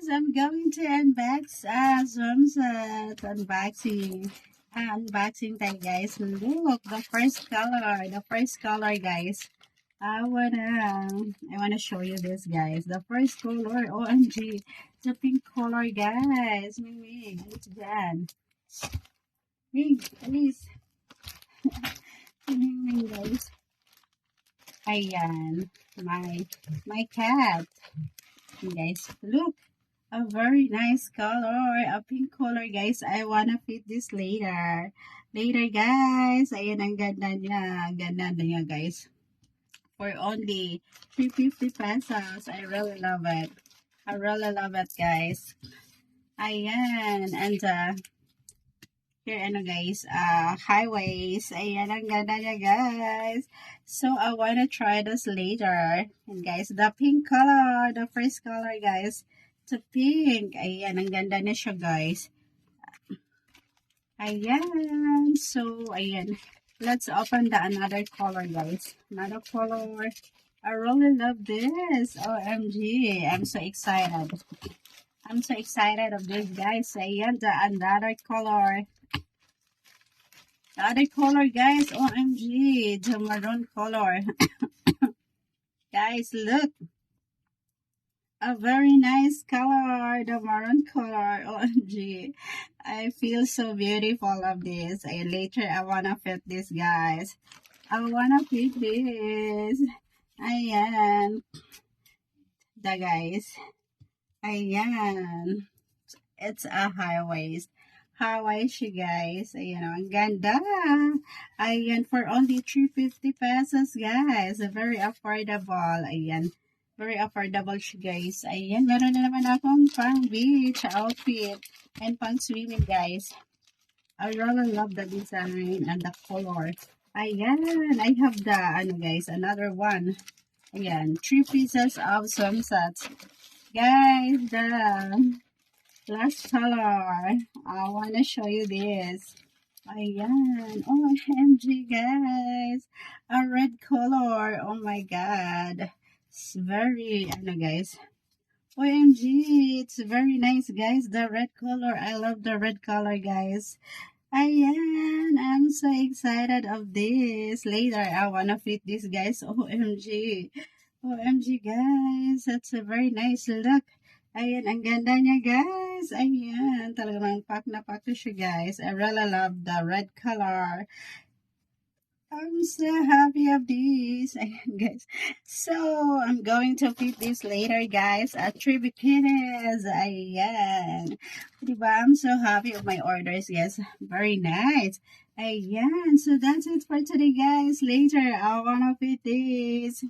I'm going to unbox swimsuit unboxing time, guys. Look, the first color, guys. I wanna show you this, guys. The first color, OMG, the pink color, guys. Ming, what's that? Ming, please. Ming, guys. Ayan, my cat. Guys, look. A very nice color, a pink color, guys. I wanna fit this later. Later, guys. Ayan, ang ganda niya. Ang ganda niya, guys. For only 350 pesos. I really love it. I really love it, guys. Ayan. And, here, guys, highways. Ayan, ang ganda niya, guys. So, I wanna try this later. And, guys, the pink color, the first color, guys. It's pink. Ayan, ang ganda niya siya, guys. Ayan. So, ayan. Let's open the another color, guys. Another color. I really love this. OMG. I'm so excited. I'm so excited of this, guys. Ayan, the another color. The other color, guys. OMG. The maroon color. Guys, look. A very nice color, the maroon color. OMG. I feel so beautiful of this. And later, I wanna fit this, guys. I wanna fit this. Ayan. The guys. Ayan. It's a high waist. High waist, guys. Ayan, ang ganda. Ayan, for only 350 pesos, guys. Very affordable. Ayan. Very affordable siya, guys. Ayan, meron na naman akong pang beach outfit and pang swimming, guys. I really love the design and the color. Ayan, I have the, guys, another one. Ayan, 3 pieces of swimsuits. Guys, the last color. I wanna show you this. Ayan, OMG, guys. A red color. Oh my God. It's very, guys. OMG, it's very nice, guys. The red color. I love the red color, guys. Ayan, I'm so excited of this. Later, I wanna fit this, guys. OMG. OMG, guys. That's a very nice look. Ayan, ang ganda niya, guys. Ayan, talagang pack na pack to siya, guys. I really love the red color. I'm so happy of this. Ayan, guys. So, I'm going to fit this later, guys. At 3 bikinis. Ayan. Diba? I'm so happy of my orders, guys. Very nice. Ayan. So, that's it for today, guys. Later, I wanna fit this.